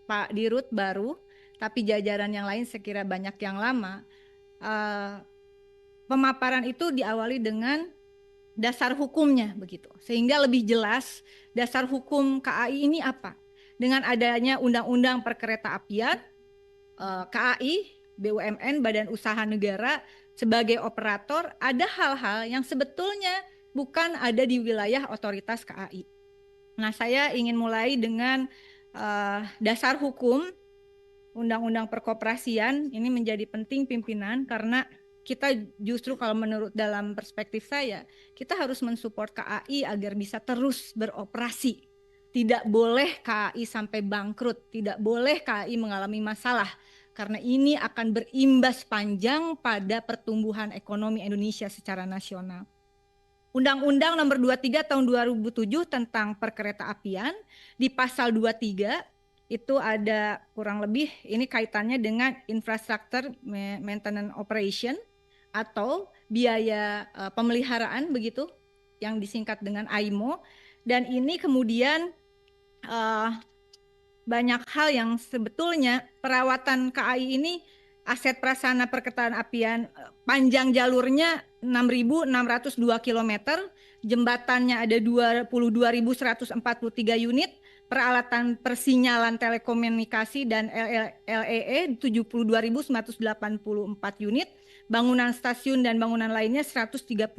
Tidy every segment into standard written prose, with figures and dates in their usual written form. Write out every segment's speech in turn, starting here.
Pak Dirut baru, tapi jajaran yang lain sekira banyak yang lama. Pemaparan itu diawali dengan dasar hukumnya begitu, sehingga lebih jelas dasar hukum KAI ini apa. Dengan adanya Undang-Undang Perkeretaapian, KAI, BUMN, Badan Usaha Negara sebagai operator, ada hal-hal yang sebetulnya bukan ada di wilayah otoritas KAI. Nah, saya ingin mulai dengan dasar hukum Undang-Undang Perkoperasian. Ini menjadi penting pimpinan karena kita justru kalau menurut dalam perspektif saya, kita harus mensupport KAI agar bisa terus beroperasi. Tidak boleh KAI sampai bangkrut, tidak boleh KAI mengalami masalah, karena ini akan berimbas panjang pada pertumbuhan ekonomi Indonesia secara nasional. Undang-Undang Nomor 23 Tahun 2007 tentang Perkeretaapian, di pasal 23 itu ada kurang lebih ini kaitannya dengan infrastructure maintenance operation atau biaya pemeliharaan begitu, yang disingkat dengan AIMO. Dan ini kemudian banyak hal yang sebetulnya perawatan KAI ini, aset prasarana perkeretaapian, panjang jalurnya 6.602 km, jembatannya ada 22.143 unit, peralatan persinyalan telekomunikasi dan LEE 72.984 unit, bangunan stasiun dan bangunan lainnya 138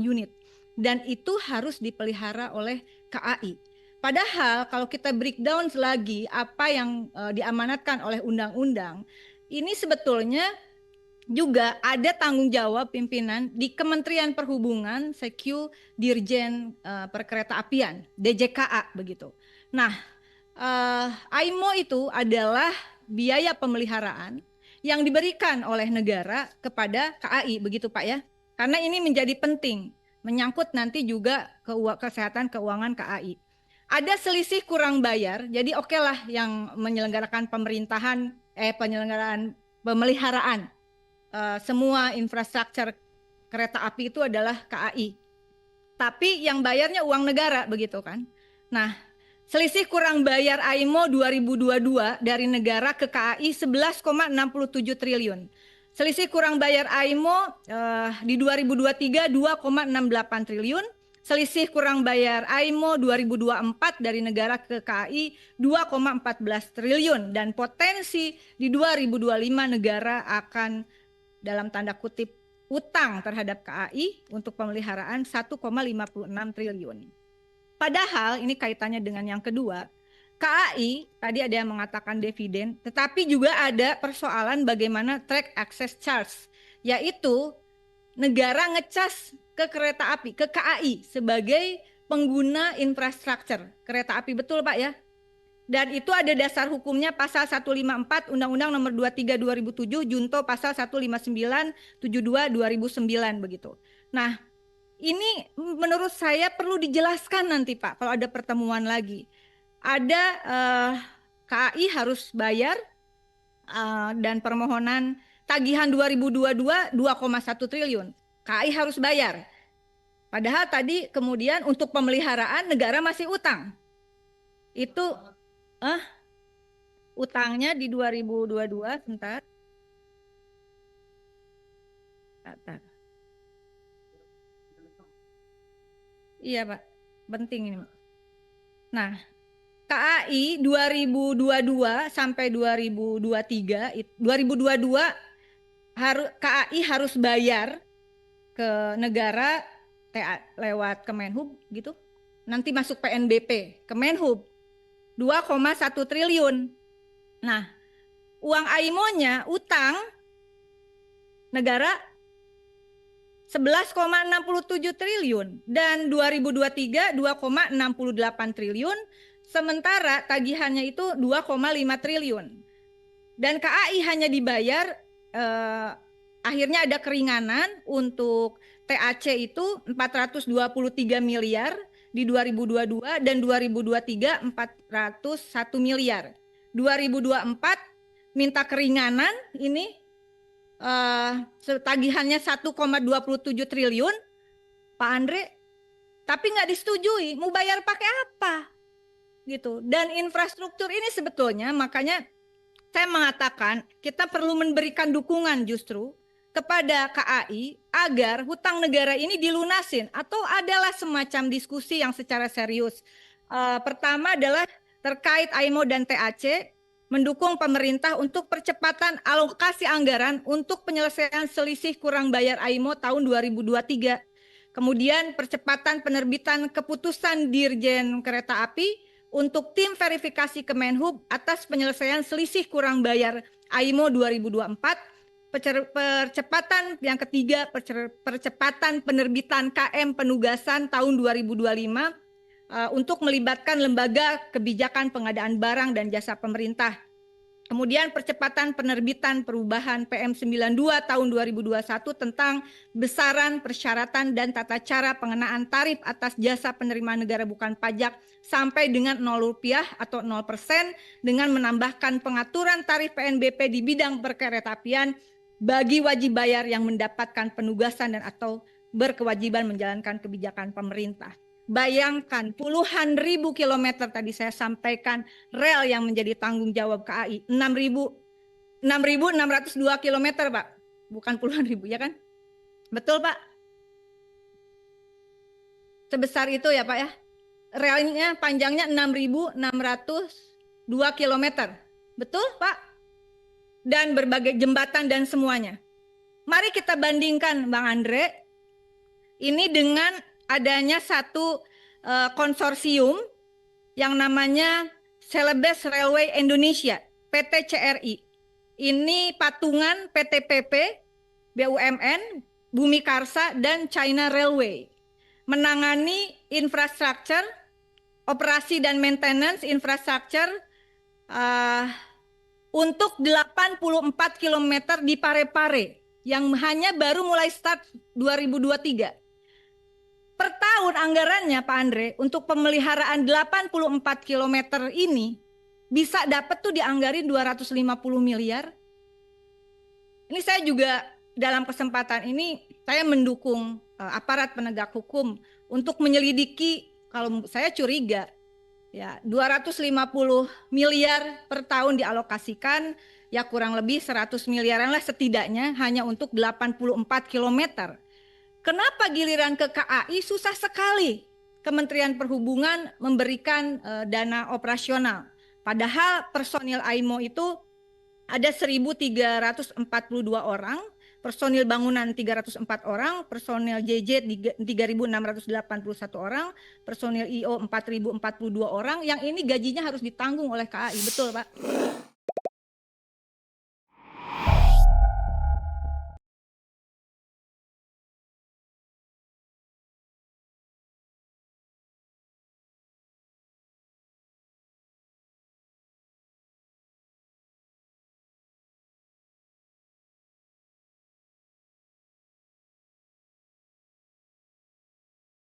unit. Dan itu harus dipelihara oleh KAI. Padahal kalau kita breakdown lagi apa yang diamanatkan oleh undang-undang, ini sebetulnya juga ada tanggung jawab pimpinan di Kementerian Perhubungan, Sekju Dirjen Perkeretaapian, DJKA begitu. Nah, AIMO itu adalah biaya pemeliharaan yang diberikan oleh negara kepada KAI begitu Pak ya. Karena ini menjadi penting, menyangkut nanti juga kesehatan keuangan KAI. Ada selisih kurang bayar, jadi oke lah yang menyelenggarakan pemerintahan, penyelenggaraan pemeliharaan semua infrastruktur kereta api itu adalah KAI. Tapi yang bayarnya uang negara begitu kan. Nah, selisih kurang bayar AIMO 2022 dari negara ke KAI 11,67 triliun. Selisih kurang bayar AIMO di 2023 2,68 triliun. Selisih kurang bayar AIMO 2024 dari negara ke KAI 2,14 triliun. Dan potensi di 2025 negara akan dalam tanda kutip utang terhadap KAI untuk pemeliharaan 1,56 triliun. Padahal ini kaitannya dengan yang kedua, KAI tadi ada yang mengatakan dividen, tetapi juga ada persoalan bagaimana track access charge, yaitu negara ngecas ke kereta api, ke KAI sebagai pengguna infrastruktur kereta api, betul Pak ya? Dan itu ada dasar hukumnya pasal 154 Undang-Undang Nomor 23 2007 junto pasal 159 72 2009 begitu. Nah, ini menurut saya perlu dijelaskan nanti Pak kalau ada pertemuan lagi. Ada KAI harus bayar dan permohonan tagihan 2022 2,1 triliun. KAI harus bayar. Padahal tadi kemudian untuk pemeliharaan negara masih utang. Itu utangnya di 2022, sebentar. Iya Pak, penting ini. Nah, KAI 2022 sampai 2023, 2022 KAI harus bayar ke negara lewat Kemenhub gitu. Nanti masuk PNBP, Kemenhub 2,1 triliun. Nah, uang AIMO-nya utang negara 11,67 triliun dan 2023 2,68 triliun, sementara tagihannya itu 2,5 triliun. Dan KAI hanya dibayar akhirnya ada keringanan untuk TAC itu 423 miliar di 2022 dan 2023 401 miliar. 2024 minta keringanan ini tagihannya 1,27 triliun Pak Andre, tapi nggak disetujui. Mau bayar pakai apa? gitu. Dan infrastruktur ini sebetulnya makanya saya mengatakan kita perlu memberikan dukungan justru kepada KAI agar hutang negara ini dilunasin atau adalah semacam diskusi yang secara serius. Pertama adalah terkait AIMO dan TAC, mendukung pemerintah untuk percepatan alokasi anggaran untuk penyelesaian selisih kurang bayar AIMO tahun 2023. Kemudian percepatan penerbitan keputusan Dirjen Kereta Api untuk tim verifikasi Kemenhub atas penyelesaian selisih kurang bayar AIMO 2024, percepatan yang ketiga, percepatan penerbitan KM penugasan tahun 2025 untuk melibatkan lembaga kebijakan pengadaan barang dan jasa pemerintah. Kemudian percepatan penerbitan perubahan PM92 tahun 2021 tentang besaran, persyaratan, dan tata cara pengenaan tarif atas jasa penerimaan negara bukan pajak sampai dengan Rp0 atau 0% dengan menambahkan pengaturan tarif PNBP di bidang perkeretaapian bagi wajib bayar yang mendapatkan penugasan dan atau berkewajiban menjalankan kebijakan pemerintah. Bayangkan puluhan ribu kilometer tadi saya sampaikan rel yang menjadi tanggung jawab KAI. 6.602 kilometer, Pak. Bukan puluhan ribu, ya kan? Betul, Pak? Sebesar itu ya, Pak ya. Relnya panjangnya 6.602 kilometer. Betul, Pak? Dan berbagai jembatan dan semuanya. Mari kita bandingkan, Bang Andre, ini dengan adanya satu konsorsium yang namanya Celebes Railway Indonesia, PT CRI. Ini patungan PT PP, BUMN, Bumi Karsa, dan China Railway. Menangani infrastruktur, operasi dan maintenance infrastruktur untuk 84 km di Parepare yang hanya baru mulai start 2023. Per tahun anggarannya Pak Andre untuk pemeliharaan 84 km ini bisa dapat tuh dianggarin 250 miliar. Ini saya juga dalam kesempatan ini saya mendukung aparat penegak hukum untuk menyelidiki, kalau saya curiga ya 250 miliar per tahun dialokasikan, ya kurang lebih 100 miliaran lah setidaknya hanya untuk 84 kilometer. Kenapa giliran ke KAI susah sekali Kementerian Perhubungan memberikan dana operasional. Padahal personil AIMO itu ada 1.342 orang, personil bangunan 304 orang, personil JJ 3.681 orang, personil IO 4.042 orang, yang ini gajinya harus ditanggung oleh KAI. Betul, Pak?